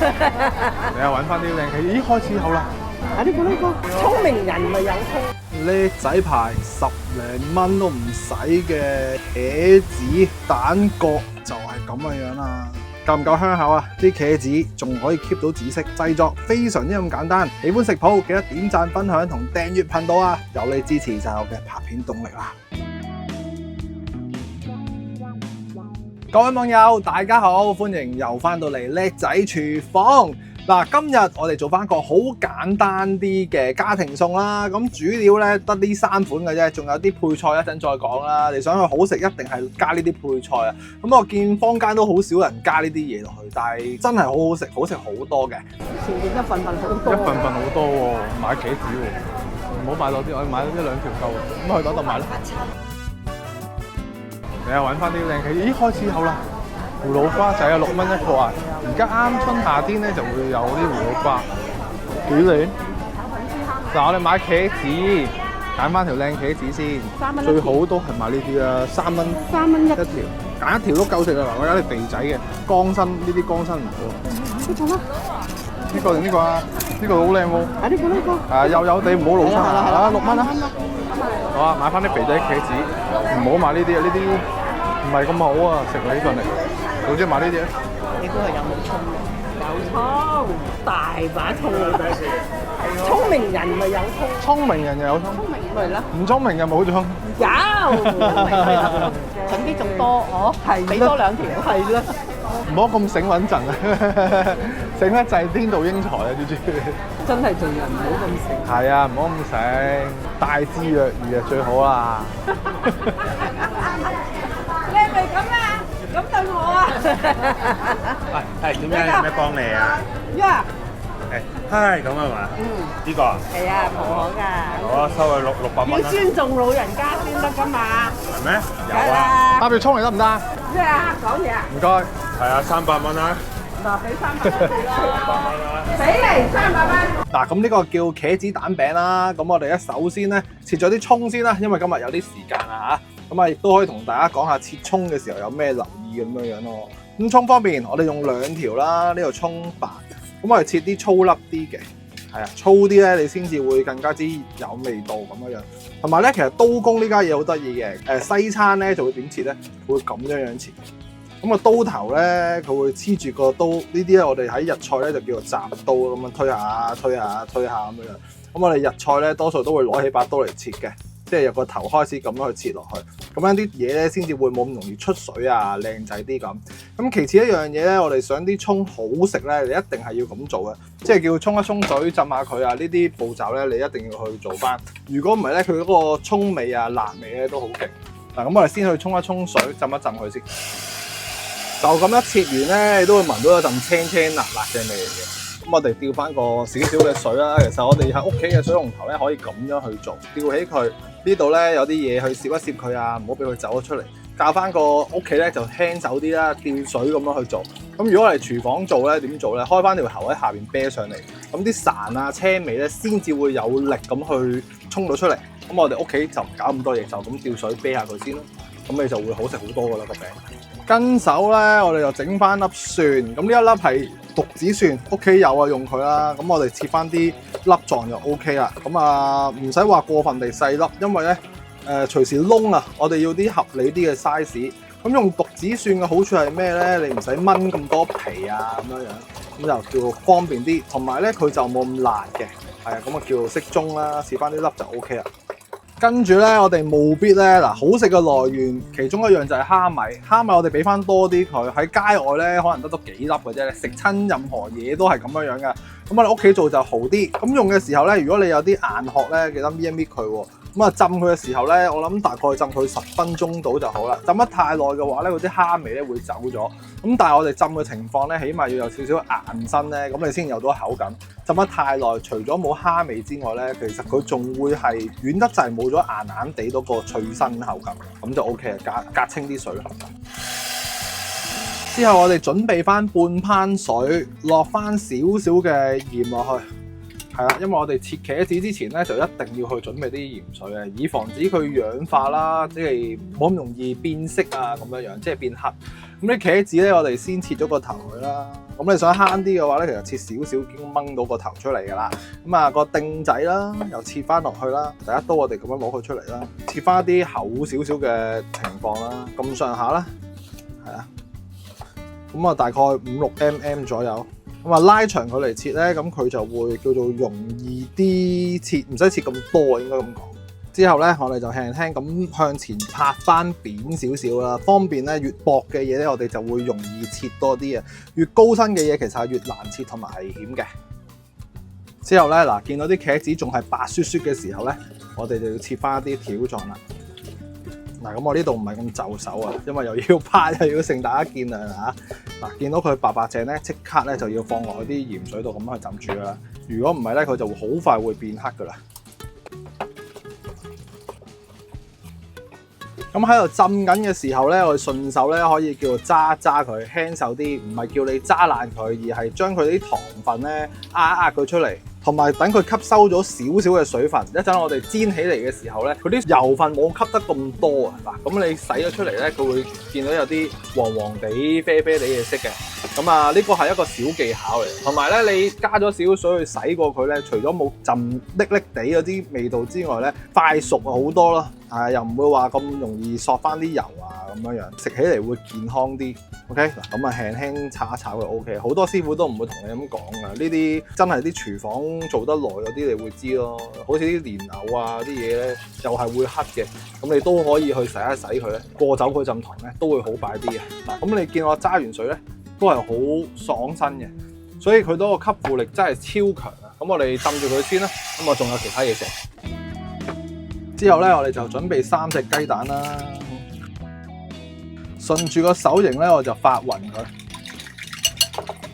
你又揾翻啲靚茄，咦開始有啦！呢個聰明人咪有聰。叻仔牌10零蚊都唔使嘅茄子蛋角就係咁嘅樣啦。夠唔夠香口啊？啲茄子仲可以 keep 到紫色，製作非常之咁簡單。喜歡食譜記得點讚、分享同訂閱頻道啊！有你支持就係我嘅拍片動力啦。各位網友大家好，歡迎又翻到嚟叻仔廚房。嗱，今日我哋做翻個好簡單啲嘅家庭餸啦。咁主料咧得呢3款嘅啫，仲有啲配菜一陣再講啦。你想佢好食，一定係加呢啲配菜啊。咁我見坊間都好少人加呢啲嘢落去，但係真係好好食，好食好多嘅。前邊一份份好多，一份份好多喎，買茄子喎，唔好買多啲，我買1-2條夠。咁去嗰度買啦。你又揾翻啲靚茄，咦開始有啦！葫蘆瓜仔啊，6蚊一個啊！而家啱春夏天咧就會有啲葫蘆瓜，幾靚。嗱，我哋買茄子，揀翻條靚茄子先。最好都係買呢啲啊，3蚊。3蚊一條，揀一條都夠食啊！嗱，我有啲肥仔嘅，江身呢啲江身唔錯。呢個啦，呢個定呢個啊？呢個好靚喎。呢個。幼幼地唔好老生啊！6蚊啦。好啊，買翻啲肥仔茄子，唔好買呢啲啊！呢啲唔係咁好啊，食起上嚟。好中意買呢啲啊！你估佢有冇葱？有葱，大把葱啊！聰明人咪有葱，聰明人又有葱，聰明咪啦，唔聰明又冇葱。有，整啲仲多，哦，係俾多2條，係啦。唔好咁醒穩陣啊！醒得滯天妒英才啊！知唔知？真係做人唔好咁醒。係啊，唔好咁醒，大智若愚啊最好啦。你係咪咁啊？咁對我啊！係點樣？有咩幫你啊？呀！係咁啊嘛？呢個啊？係啊，婆婆㗎。我收佢600蚊。要尊重老人家先得㗎嘛？係咩？有啊。搭住葱嚟得唔得？咩啊？講嘢啊？唔該。係啊，300蚊啦。嗱，俾300蚊你啦。俾嚟300蚊。嗱，咁呢個叫茄子蛋餅啦。咁我哋首先咧切咗啲葱先啦，因為今日有啲時間啊嚇。咁啊，亦都可以同大家講下切葱嘅時候有咩留意咁樣咯。咁葱方面，我哋用2條啦，呢個葱白。咁我哋切啲粗粒啲嘅，係啊，粗啲咧，你先至會更加之有味道咁樣。同埋咧，其實刀工呢家嘢好得意嘅。西餐咧就會點切咧？會咁樣切。咁個刀頭咧，佢會黐住個刀。呢啲咧，我哋喺日菜咧就叫做斬刀咁樣推下咁樣。咁我哋日菜咧多數都會攞起把刀嚟切嘅。即係由個頭開始咁樣去切落去，咁樣啲嘢咧先至會冇咁容易出水啊，靚仔啲咁。咁其次一樣嘢咧，我哋想啲葱好食咧，你一定係要咁做嘅，即係叫沖一沖水浸下佢啊。呢啲步驟咧，你一定要去做翻。如果唔係咧，佢嗰個葱味啊、辣味咧都好勁。嗱，咁我哋先去沖一沖水，浸一浸佢先。就咁一切完咧，你都會聞到有陣青青辣辣嘅味嘅。咁我哋吊翻個少少嘅水啦。其實我哋喺屋企嘅水龍頭咧，可以咁樣去做，吊起佢。呢度咧有啲嘢去攝一攝佢啊，唔好俾佢走咗出嚟。教翻個屋企咧就輕手啲啦，吊水咁樣去做。咁如果我哋廚房做咧，點做咧？開翻條喉喺下邊啤上嚟，咁啲潺啊、青味咧先至會有力咁去衝到出嚟。咁我哋屋企就唔搞咁多嘢，就咁吊水啤下佢先咯。咁你就會好食好多噶啦個餅。跟手咧，我哋就整翻粒蒜。咁呢一粒係獨子蒜，屋企有啊，用佢啦。咁我哋切翻啲粒狀就 OK 啦。咁啊，唔使話過分地細粒，因為咧隨時燶啊，我哋要啲合理啲嘅 size。咁用獨子蒜嘅好處係咩咧？你唔使炆咁多皮啊，咁樣，咁就叫方便啲。同埋咧，佢就冇咁辣嘅，係啊，咁啊叫適中啦，切翻啲粒就 OK 啦。跟住咧，我哋務必咧嗱，好食嘅來源其中一樣就係蝦米。蝦米我哋俾翻多啲佢，喺街外咧可能得幾粒嘅啫。食親任何嘢都係咁樣嘅。咁我哋屋企做就好啲。咁用嘅時候咧，如果你有啲硬殼咧，記得搣一搣佢喎。咁啊，浸佢嘅時候咧，我諗大概浸佢10分鐘到就好啦。浸得太耐嘅話咧，嗰啲蝦味咧會走咗。咁但係我哋浸嘅情況咧，起碼要有少少硬身咧，咁你先有到口感。浸得太耐，除咗冇蝦味之外咧，其實佢仲會係軟得滯，冇咗硬硬地嗰個脆身口感，咁就 OK 啦。隔清啲水。之後我哋準備翻半烹水，落翻少少嘅鹽落去。係啦，因為我哋切茄子之前咧，就一定要去準備啲鹽水嘅，以防止佢氧化啦，即係冇咁容易變色啊咁樣樣，即係變黑。咁啲茄子咧，我哋先切咗個頭佢啦。咁你想慳啲嘅話咧，其實切少少已經掹到個頭出嚟㗎啦。咁啊個釘仔啦，又切翻落去啦。第一刀我哋咁樣攞佢出嚟啦，切翻一啲厚少少嘅情況啦，咁上下啦，係啊。咁啊大概5-6mm 左右。咁啊拉長佢嚟切咧，咁佢就會叫做容易啲切，唔使切咁多應該咁講。之後咧，我哋就輕輕咁向前拍翻扁少少啦，方便咧越薄嘅嘢咧，我哋就會容易切多啲啊。越高身嘅嘢其實係越難切同埋危險嘅。之後咧，嗱見到啲茄子仲係白雪雪嘅時候咧，我哋就要切翻一啲條狀啦。嗱，咁我呢度唔係咁就手啊，因為又要拍又要剩，大家見諒嚇。嗱，見到佢白白淨咧，即刻咧就要放落去啲鹽水度咁樣去浸住啦。如果唔係咧，佢就會好快會變黑噶啦。咁喺度浸緊嘅時候咧，我哋順手咧可以叫做揸佢，輕手啲，唔係叫你揸爛佢，而係將佢啲糖分咧壓佢出嚟，同埋等佢吸收咗少少嘅水分。一陣我哋煎起嚟嘅時候咧，佢啲油分冇吸得咁多啊！嗱，咁你洗咗出嚟咧，佢會見到有啲黃黃地、啡啡地嘅色嘅。咁啊，呢個係一個小技巧嚟。同埋咧，你加咗少少水去洗過佢咧，除咗冇浸瀝瀝地嗰啲味道之外咧，快熟好多咯。又唔會話咁容易索翻啲油啊咁樣樣，食起嚟會健康啲。OK 嗱，咁啊輕輕炒一炒就 OK。好多師傅都唔會同你咁講噶，呢啲真係啲廚房做得耐嗰啲你會知咯。好似啲蓮藕啊啲嘢咧，又係會黑嘅，咁你都可以去洗一洗佢咧，過走佢浸糖咧都會好快啲嘅。嗱，咁你見我揸完水咧，都係好爽身嘅，所以佢嗰個吸附力真係超強啊！咁我哋浸住佢先啦，咁我仲有其他嘢食。之後咧，我哋就準備3隻雞蛋啦。順住個手型咧，我就發勻佢。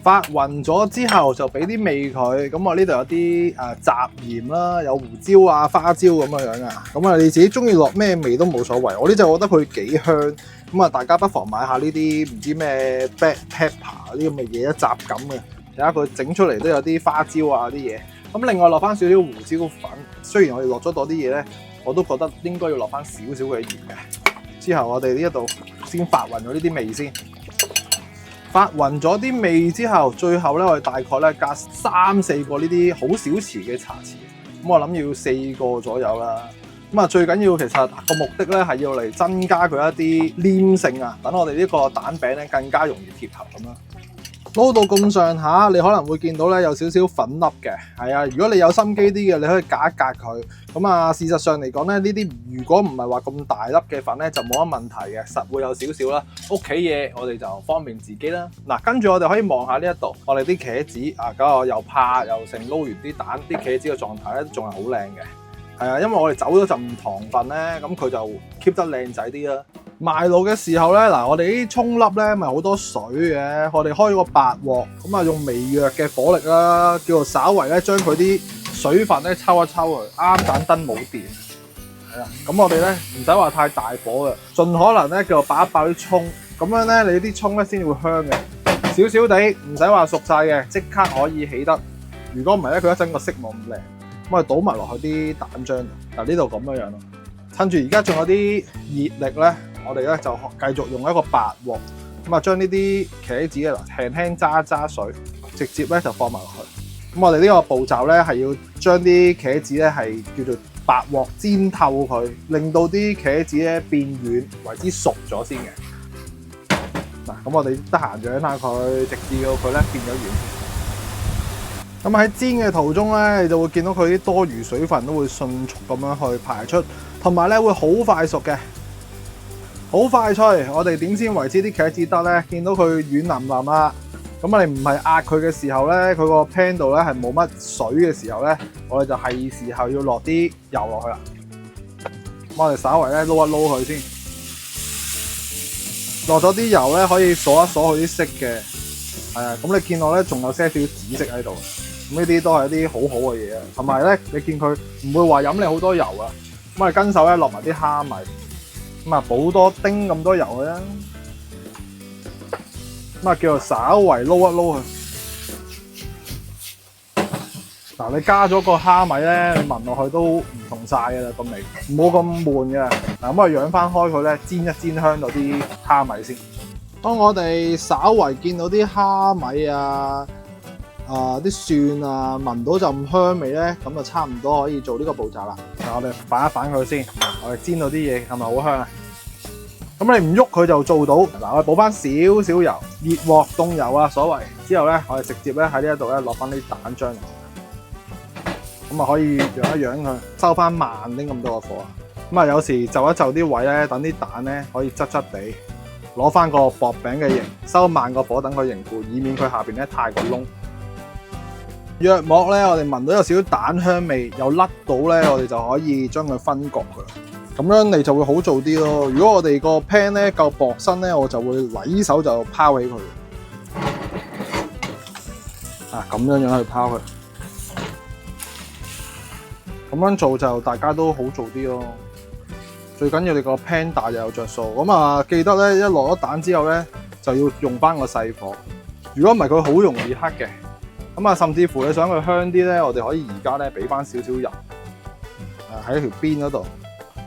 發勻咗之後，就俾啲味佢。咁我呢度有啲雜鹽啦，有胡椒啊、花椒咁樣啊。咁啊，你自己中意落咩味都冇所謂。我呢隻我覺得佢幾香。咁啊，大家不妨買下呢啲唔知咩 black pepper 啲咁嘅嘢，一雜咁嘅。睇下佢整出嚟都有啲花椒啊啲嘢。咁另外落翻少少胡椒粉。雖然我哋落咗多啲嘢咧，我都覺得應該要落翻少少嘅鹽嘅。之後我哋呢一度先發勻咗呢啲味先，發勻咗啲味之後，最後咧我哋大概咧加3-4個呢啲好小匙嘅茶匙，咁我諗要4個左右啦。咁啊最緊要其實個目的咧係要嚟增加佢一啲黏性啊，等我哋呢個蛋餅咧更加容易貼合咁啦。撈到咁上下，你可能會見到咧有少少粉粒嘅，係啊。如果你有心機啲嘅，你可以隔一隔佢。咁啊，事實上嚟講咧，呢啲如果唔係話咁大粒嘅粉咧，就冇乜問題嘅，實會有少少啦。屋企嘢我哋就方便自己啦。嗱，跟住我哋可以望下呢一度，我哋啲茄子啊，咁我又拍又成撈完啲蛋，啲茄子嘅狀態咧仲係好靚嘅。係啊，因為我哋走咗陣糖分咧，咁佢就 keep 得靚仔啲啦。賣爐嘅時候咧，嗱，我哋啲葱粒咧咪好多水嘅，我哋開咗個白鑊，咁啊用微弱嘅火力啦，叫做稍為咧將佢啲水分咧抽一抽佢，啱盞燈冇電，係啊，咁我哋咧唔使話太大火嘅，盡可能咧叫做爆一爆啲葱，咁樣咧你啲葱咧先會香嘅，少少地唔使話熟晒嘅，即刻可以起得。如果唔係咧，佢一陣個色冇咁靚，咁我哋倒埋落去啲蛋漿度，嗱呢度咁樣樣咯。趁住而家仲有啲熱力咧。我哋咧就繼續用一個白鑊，咁啊將呢啲茄子咧輕輕揸水，直接咧就放埋落去。咁我哋呢個步驟咧係要將啲茄子咧係叫做白鑊煎透佢，令到啲茄子咧變軟為之熟咗先嘅。嗱，咁我哋得閒養下佢，直至到佢咧變咗軟。咁喺煎嘅途中咧，你就會見到佢啲多餘水分都會迅速咁樣去排出，同埋咧會好快熟嘅。好快脆，我哋點先為之啲茄子得咧？見到佢軟腍腍啦，咁我哋唔係壓佢嘅時候咧，佢個 pan 度咧係冇乜水嘅時候咧，我哋就係時候要落啲油落去啦。咁我哋稍為咧撈一撈佢先，落咗啲油咧可以鎖一鎖佢啲色嘅，係啊。咁你見到咧仲有些少紫色喺度，咁呢啲都係一啲好好嘅嘢啊。同埋咧，你見佢唔會話飲你好多油啊。咁我哋跟手咧落埋啲蝦米。咁啊，補多丁咁多油嘅啦，咁啊叫做稍為撈一撈佢。嗱，你加咗個蝦米咧，你聞落去都唔同晒嘅啦，個味冇咁悶嘅。嗱，咁啊養翻開佢咧，煎一煎香咗啲蝦米先。當我哋稍為見到啲蝦米啊、啲蒜啊，聞到陣香味咧，咁就差唔多可以做呢個步驟啦。我哋反一反佢先，我哋煎到啲嘢係咪好香啊？咁你唔喐佢就做到。嗱，我哋補翻少少油，熱鑊凍油啊，所謂。之後咧，我哋直接咧喺呢一度咧落翻啲蛋漿落去，咁啊可以揚一揚佢，收翻慢啲咁多個火啊。咁啊有時就一就啲位咧，等啲蛋咧可以質質地，攞翻個薄餅嘅形，收慢個火等佢凝固，以免佢下邊咧太過燶。約莫咧，我哋聞到有少少蛋香味，又甩到咧，我哋就可以將佢分割㗎啦。咁樣你就會好做啲咯。如果我哋個 pan 咧夠薄身咧，我就會攆手就拋起佢。咁樣樣去拋佢，咁樣做就大家都好做啲咯。最緊要你個 pan 大又有着數。咁啊，記得咧一落咗蛋之後咧，就要用翻個細火。如果唔係佢好容易黑嘅。咁啊，甚至乎你想佢香啲咧，我哋可以而家咧俾翻少少油，喺條邊嗰度。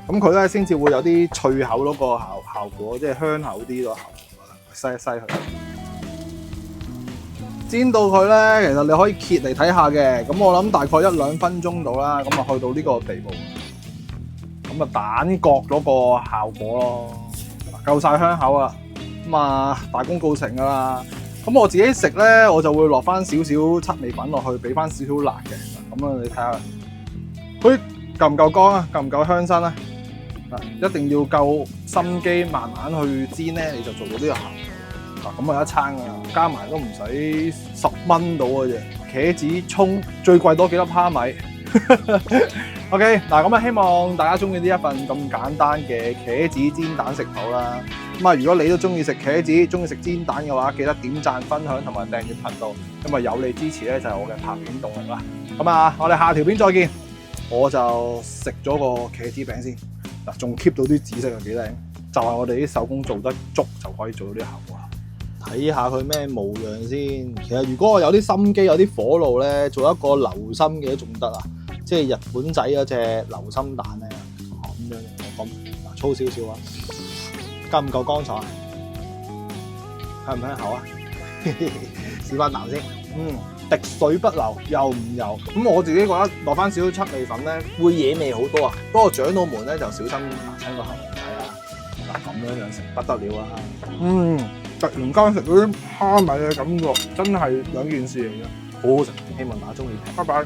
咁佢咧先至會有啲脆口嗰個效果，即係香口啲個效果。篩一篩佢。煎到佢咧，其實你可以揭嚟睇下嘅。咁我諗大概1-2分鐘到啦，咁啊去到呢個地步，咁啊蛋割咗個效果咯，夠晒香口啊，咁啊大功告成噶啦。咁我自己食咧，我就會落翻少少七味粉落去，俾翻少少辣嘅。咁啊，你睇下，佢夠唔夠乾啊？夠唔夠香身啊？一定要夠心機，慢慢去煎咧，你就做到呢個效果。咁啊一餐啊，加埋都唔使10蚊到嘅啫。茄子、蔥，最貴多幾粒蝦米。OK， 嗱咁啊，希望大家中意呢一份咁簡單嘅茄子煎蛋食譜啦。咁啊，如果你都中意食茄子、中意食煎蛋嘅話，記得點讚、分享同埋訂閱頻道，因為有你支持咧就係我嘅拍片動力啦。咁啊，我哋下條片再見。我就食咗個茄子餅先，嗱仲 keep 到啲紫色又幾靚，就係我哋啲手工做得足就可以做到啲效果。睇下佢咩模樣先。其實如果我有啲心機、有啲火爐咧，做一個流心嘅都仲得啊！即係日本仔嗰隻流心蛋咧，咁樣我咁嗱粗少少啊，夠唔夠乾爽啊？香唔香口啊？試翻啖先，滴水不流，又唔油。咁我自己覺得落翻少少七味粉咧，會惹味好多啊。不過長老們咧就小心牙親個喉嚨睇啊！嗱咁樣樣食不得了啊！突然間食到啲蝦米嘅感覺，真係兩件事嚟嘅，好好食。希望大家中意。拜拜。